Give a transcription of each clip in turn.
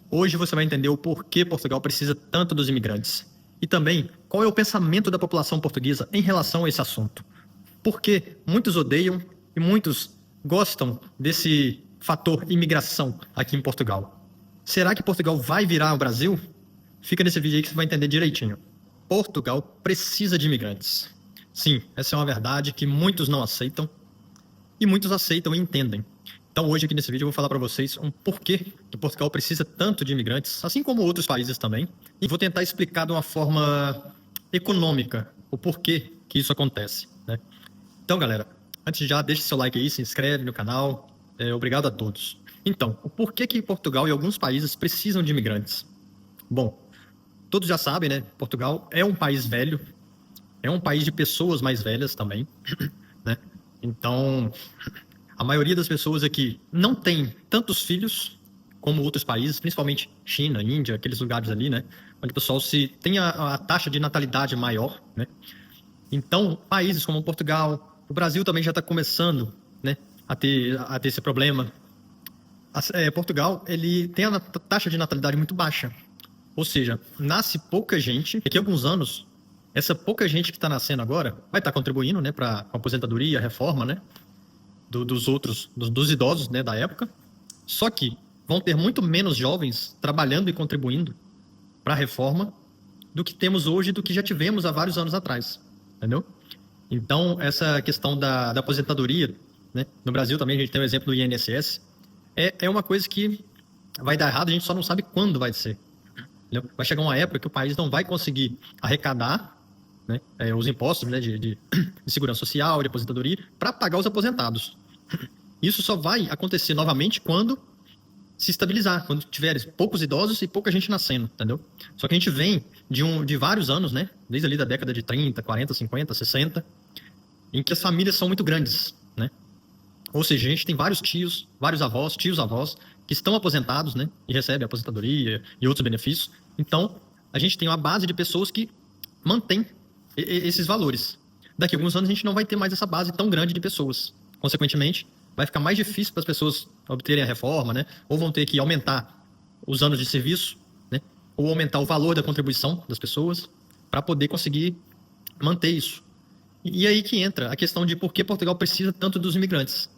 Hoje você vai entender o porquê Portugal precisa tanto dos imigrantes. E também qual é o pensamento da população portuguesa em relação a esse assunto. Por que muitos odeiam e muitos gostam desse fator imigração aqui em Portugal. Será que Portugal vai virar o Brasil? Fica nesse vídeo aí que você vai entender direitinho. Portugal precisa de imigrantes. Sim, essa é uma verdade que muitos não aceitam e muitos aceitam e entendem. Então hoje aqui nesse vídeo eu vou falar para vocês um porquê que Portugal precisa tanto de imigrantes, assim como outros países também, e vou tentar explicar de uma forma econômica o porquê que isso acontece, né? Então, galera, antes de já deixa seu like aí, se inscreve no canal. Obrigado a todos. Então, o porquê que Portugal e alguns países precisam de imigrantes? Bom, todos já sabem, né? Portugal é um país velho, é um país de pessoas mais velhas também, né? Então, a maioria das pessoas aqui não tem tantos filhos como outros países, principalmente China, Índia, aqueles lugares ali, né? Onde o pessoal tem a taxa de natalidade maior, né? Então, países como Portugal, o Brasil também já está começando, né, a ter esse problema. Portugal, ele tem a taxa de natalidade muito baixa. Ou seja, nasce pouca gente. Daqui a alguns anos, essa pouca gente que está nascendo agora vai estar contribuindo, né, para a aposentadoria, a reforma, né, dos idosos, né, da época. Só que vão ter muito menos jovens trabalhando e contribuindo para a reforma do que temos hoje, do que já tivemos há vários anos atrás. Entendeu? Então, essa questão da aposentadoria, né? No Brasil também a gente tem o exemplo do INSS, é uma coisa que vai dar errado, a gente só não sabe quando vai ser. Entendeu? Vai chegar uma época que o país não vai conseguir arrecadar, né, os impostos, né, de segurança social, de aposentadoria, para pagar os aposentados. Isso só vai acontecer novamente quando se estabilizar, quando tiver poucos idosos e pouca gente nascendo, entendeu? Só que a gente vem de vários anos, né? Desde ali da década de 30, 40, 50, 60, em que as famílias são muito grandes, né? Ou seja, a gente tem vários tios, vários avós, tios-avós, que estão aposentados, né? E recebem aposentadoria e outros benefícios. Então, a gente tem uma base de pessoas que mantém esses valores. Daqui a alguns anos a gente não vai ter mais essa base tão grande de pessoas. Consequentemente, vai ficar mais difícil para as pessoas obterem a reforma, né? Ou vão ter que aumentar os anos de serviço, né? Ou aumentar o valor da contribuição das pessoas para poder conseguir manter isso. E aí que entra a questão de por que Portugal precisa tanto dos imigrantes.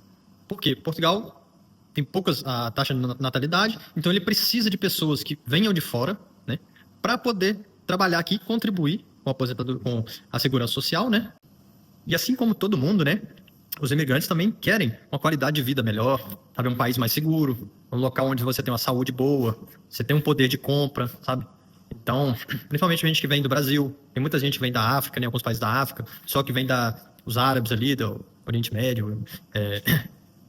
Por quê? Portugal tem poucas a taxa de natalidade, então ele precisa de pessoas que venham de fora, né? Para poder trabalhar aqui e contribuir com a aposentadoria, com a segurança social, né? E assim como todo mundo, né? Os imigrantes também querem uma qualidade de vida melhor, sabe? Um país mais seguro, um local onde você tem uma saúde boa, você tem um poder de compra, sabe? Então, principalmente a gente que vem do Brasil, tem muita gente que vem da África, né? Alguns países da África, só que vem os árabes ali, do Oriente Médio,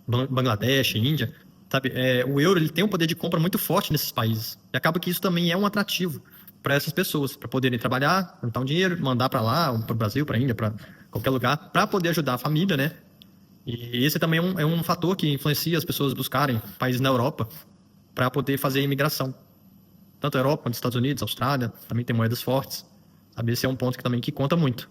Bangladesh, Índia, sabe? O euro ele tem um poder de compra muito forte nesses países. E acaba que isso também é um atrativo para essas pessoas, para poderem trabalhar, juntar um dinheiro, mandar para lá, para o Brasil, para a Índia, para qualquer lugar, para poder ajudar a família, né? E esse também é um fator que influencia as pessoas buscarem países na Europa para poder fazer a imigração. Tanto a Europa quanto os Estados Unidos, Austrália, também tem moedas fortes. Sabe? Esse é um ponto que também que conta muito.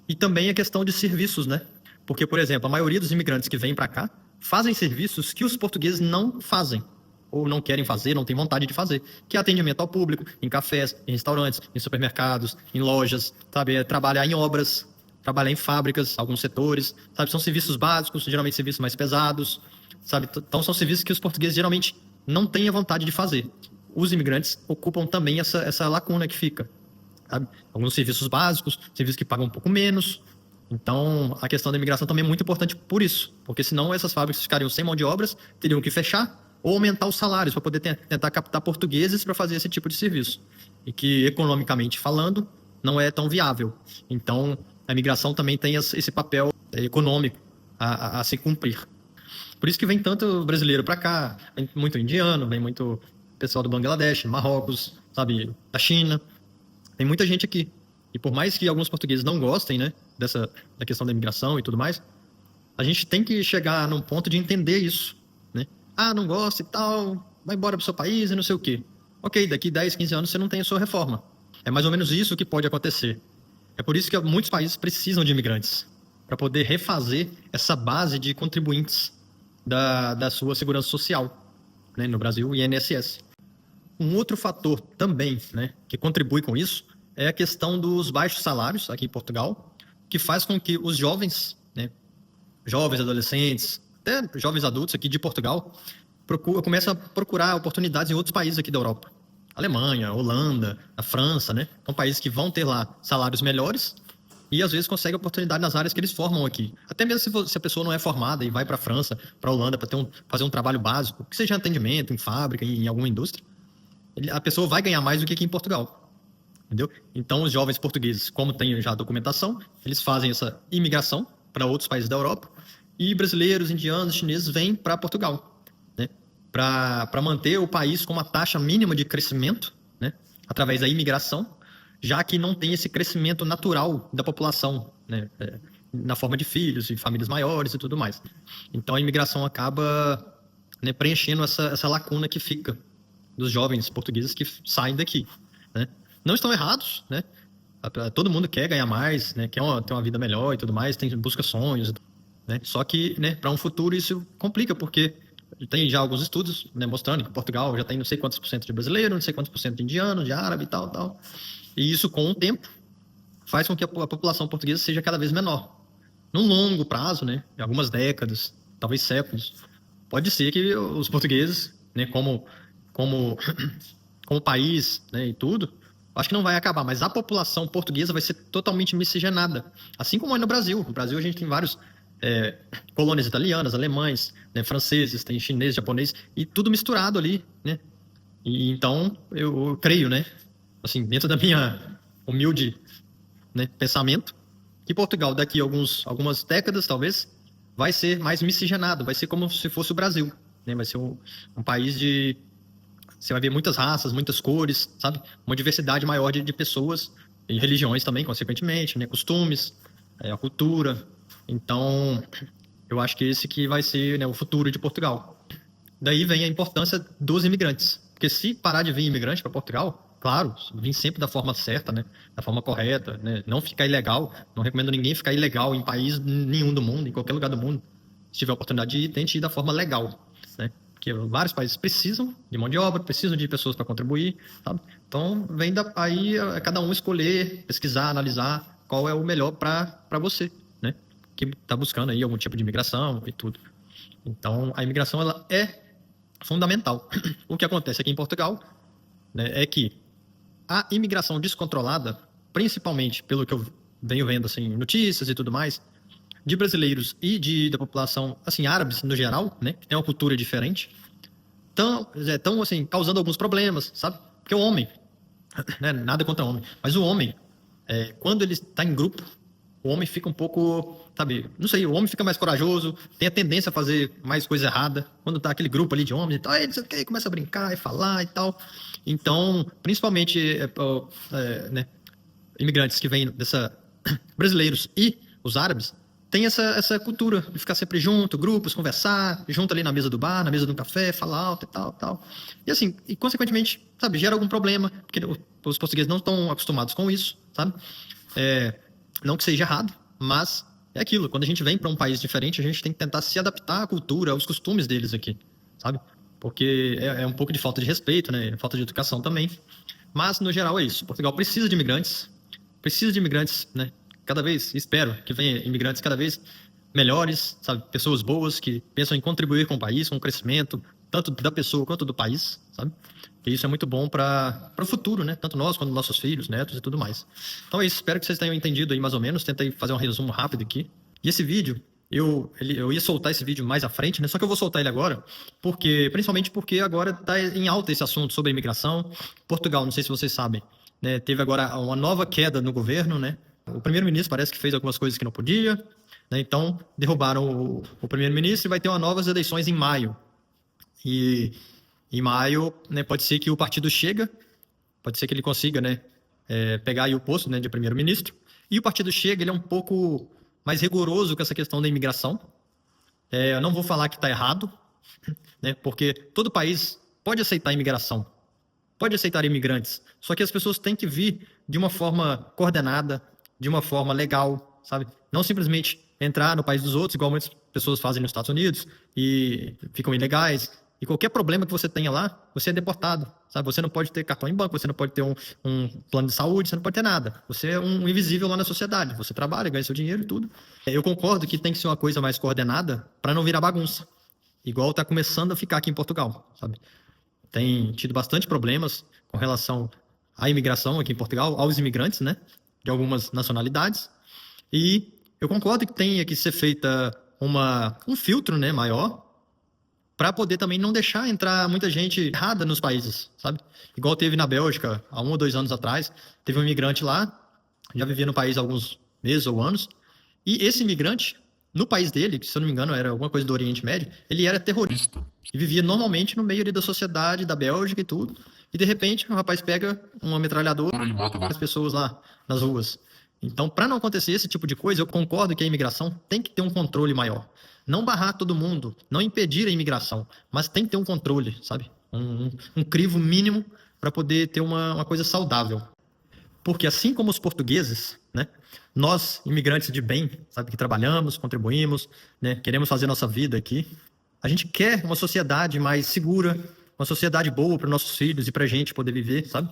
E também a questão de serviços, né? Porque, por exemplo, a maioria dos imigrantes que vêm para cá fazem serviços que os portugueses não fazem, ou não querem fazer, não têm vontade de fazer, que é atendimento ao público, em cafés, em restaurantes, em supermercados, em lojas, sabe? Trabalhar em obras, trabalhar em fábricas, alguns setores, sabe? São serviços básicos, geralmente serviços mais pesados, sabe? Então são serviços que os portugueses geralmente não têm a vontade de fazer. Os imigrantes ocupam também essa lacuna que fica, sabe? Alguns serviços básicos, serviços que pagam um pouco menos. Então, a questão da imigração também é muito importante por isso, porque senão essas fábricas ficariam sem mão de obras, teriam que fechar ou aumentar os salários para poder tentar captar portugueses para fazer esse tipo de serviço. E que, economicamente falando, não é tão viável. Então, a imigração também tem esse papel econômico a se cumprir. Por isso que vem tanto brasileiro para cá, vem muito indiano, vem muito pessoal do Bangladesh, Marrocos, sabe, da China. Tem muita gente aqui. E por mais que alguns portugueses não gostem, né, da questão da imigração e tudo mais, a gente tem que chegar num ponto de entender isso, né? Ah, não gosta e tal, vai embora pro seu país e não sei o quê. Ok, daqui 10, 15 anos você não tem a sua reforma. É mais ou menos isso que pode acontecer. É por isso que muitos países precisam de imigrantes, para poder refazer essa base de contribuintes da sua segurança social, né, no Brasil, o INSS. Um outro fator também, né, que contribui com isso é a questão dos baixos salários aqui em Portugal, que faz com que os jovens, né, jovens adolescentes, até jovens adultos aqui de Portugal, começam a procurar oportunidades em outros países aqui da Europa. Alemanha, Holanda, a França, né? São países que vão ter lá salários melhores e às vezes conseguem oportunidade nas áreas que eles formam aqui. Até mesmo se a pessoa não é formada e vai para a França, para a Holanda, para fazer um trabalho básico, que seja atendimento, em fábrica, em alguma indústria, a pessoa vai ganhar mais do que aqui em Portugal. Entendeu? Então, os jovens portugueses, como têm já a documentação, eles fazem essa imigração para outros países da Europa e brasileiros, indianos, chineses vêm para Portugal, né? Para manter o país com uma taxa mínima de crescimento, né? Através da imigração, já que não tem esse crescimento natural da população, né? Na forma de filhos e famílias maiores e tudo mais. Então, a imigração acaba, né, preenchendo essa lacuna que fica dos jovens portugueses que saem daqui, né? Não estão errados, né? Todo mundo quer ganhar mais, né? Quer ter uma vida melhor e tudo mais, busca sonhos, né? Só que, né, para um futuro isso complica, porque tem já alguns estudos, né, mostrando que Portugal já tem não sei quantos por cento de brasileiro, não sei quantos por cento de indiano, de árabe e tal, tal. E isso, com o tempo, faz com que a população portuguesa seja cada vez menor. Num longo prazo, né, em algumas décadas, talvez séculos, pode ser que os portugueses, né, como, como país, né, e tudo, acho que não vai acabar, mas a população portuguesa vai ser totalmente miscigenada. Assim como é no Brasil. No Brasil a gente tem vários colônias italianas, alemães, né, franceses, tem chinês, japonês, e tudo misturado ali, né? E então eu creio, né, assim, dentro da minha humilde, né, pensamento, que Portugal daqui a algumas décadas, talvez, vai ser mais miscigenado, vai ser como se fosse o Brasil, né? Vai ser um país de... Você vai ver muitas raças, muitas cores, sabe? Uma diversidade maior de pessoas e religiões também, consequentemente, né? Costumes, a cultura. Então, eu acho que esse que vai ser, né, o futuro de Portugal. Daí vem a importância dos imigrantes. Porque se parar de vir imigrante para Portugal, claro, vir sempre da forma certa, né? Da forma correta, né? Não ficar ilegal. Não recomendo ninguém ficar ilegal em país nenhum do mundo, em qualquer lugar do mundo. Se tiver a oportunidade de ir, tente ir da forma legal, né? Porque vários países precisam de mão de obra, precisam de pessoas para contribuir, sabe? Então, aí cada um escolher, pesquisar, analisar qual é o melhor para você, né? Que está buscando aí algum tipo de imigração e tudo. Então, a imigração ela é fundamental. O que acontece aqui em Portugal, né, é que a imigração descontrolada, principalmente pelo que eu venho vendo assim, notícias e tudo mais, de brasileiros e da população, assim, árabes no geral, né, que tem uma cultura diferente, estão assim, causando alguns problemas, sabe? Porque o homem, né, nada contra o homem, mas o homem, quando ele está em grupo, o homem fica um pouco, sabe, não sei, o homem fica mais corajoso, tem a tendência a fazer mais coisa errada, quando tá aquele grupo ali de homens e tal, aí, não sei o que, começa a brincar e falar e tal. Então, principalmente, né, imigrantes que vêm brasileiros e os árabes, tem essa cultura de ficar sempre junto, grupos, conversar, junto ali na mesa do bar, na mesa do café, falar alto e tal, tal. E assim, e consequentemente, sabe, gera algum problema, porque os portugueses não estão acostumados com isso, sabe? Não que seja errado, mas é aquilo. Quando a gente vem para um país diferente, a gente tem que tentar se adaptar à cultura, aos costumes deles aqui, sabe? Porque é um pouco de falta de respeito, né? Falta de educação também. Mas, no geral, é isso. Portugal precisa de imigrantes, né? Cada vez, espero que venha imigrantes cada vez melhores, sabe? Pessoas boas que pensam em contribuir com o país, com o crescimento, tanto da pessoa quanto do país, sabe? E isso é muito bom para o futuro, né? Tanto nós quanto nossos filhos, netos e tudo mais. Então é isso, espero que vocês tenham entendido aí mais ou menos. Tentei fazer um resumo rápido aqui. E esse vídeo, eu ia soltar esse vídeo mais à frente, né? Só que eu vou soltar ele agora, principalmente porque agora está em alta esse assunto sobre a imigração. Portugal, não sei se vocês sabem, né? Teve agora uma nova queda no governo, né? O primeiro-ministro parece que fez algumas coisas que não podia, né? Então derrubaram o primeiro-ministro e vai ter umas novas eleições em maio. E em maio, né, pode ser que o partido Chega, pode ser que ele consiga, né, pegar aí o posto, né, de primeiro-ministro. E o partido Chega, ele é um pouco mais rigoroso com essa questão da imigração. Eu não vou falar que está errado, né, porque todo país pode aceitar imigração, pode aceitar imigrantes, só que as pessoas têm que vir de uma forma coordenada, de uma forma legal, sabe? Não simplesmente entrar no país dos outros, igual muitas pessoas fazem nos Estados Unidos, e ficam ilegais, E qualquer problema que você tenha lá, você é deportado, sabe? Você não pode ter cartão em banco, você não pode ter um plano de saúde, você não pode ter nada. Você é um invisível lá na sociedade. Você trabalha, ganha seu dinheiro e tudo. Eu concordo que tem que ser uma coisa mais coordenada para não virar bagunça. Igual está começando a ficar aqui em Portugal, sabe? Tem tido bastante problemas com relação à imigração aqui em Portugal, aos imigrantes, né? De algumas nacionalidades. E eu concordo que tenha que ser feita um filtro, né, maior, para poder também não deixar entrar muita gente errada nos países, sabe? Igual teve na Bélgica, há 1 ou 2 anos atrás, teve um imigrante lá, já vivia no país há alguns meses ou anos, e esse imigrante, no país dele, que se eu não me engano era alguma coisa do Oriente Médio, ele era terrorista e vivia normalmente no meio ali da sociedade da Bélgica e tudo, e de repente o rapaz pega uma metralhadora e mata as pessoas lá nas ruas. Então, para não acontecer esse tipo de coisa, eu concordo que a imigração tem que ter um controle maior. Não barrar todo mundo, não impedir a imigração, mas tem que ter um controle, sabe? Um crivo mínimo para poder ter uma coisa saudável. Porque assim como os portugueses, né, nós, imigrantes de bem, sabe, que trabalhamos, contribuímos, né, queremos fazer nossa vida aqui, a gente quer uma sociedade mais segura, uma sociedade boa para nossos filhos e para a gente poder viver, sabe?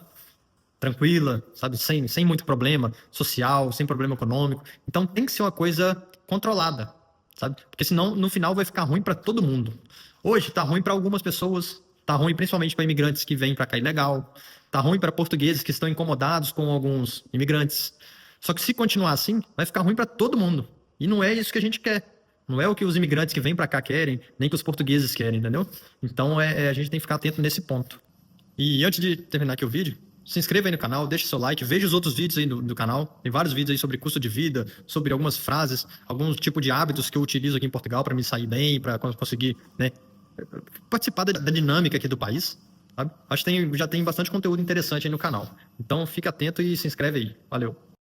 Tranquila, sabe? Sem muito problema social, sem problema econômico. Então tem que ser uma coisa controlada, sabe? Porque senão no final vai ficar ruim para todo mundo. Hoje tá ruim para algumas pessoas, tá ruim principalmente para imigrantes que vêm para cá ilegal, tá ruim para portugueses que estão incomodados com alguns imigrantes. Só que se continuar assim, vai ficar ruim para todo mundo. E não é isso que a gente quer. Não é o que os imigrantes que vêm para cá querem, nem que os portugueses querem, entendeu? Então a gente tem que ficar atento nesse ponto. E antes de terminar aqui o vídeo, se inscreva aí no canal, deixe seu like, veja os outros vídeos aí do canal. Tem vários vídeos aí sobre custo de vida, sobre algumas frases, alguns tipos de hábitos que eu utilizo aqui em Portugal para me sair bem, para conseguir, né, participar da dinâmica aqui do país. Sabe? Acho que já tem bastante conteúdo interessante aí no canal. Então fica atento e se inscreve aí. Valeu!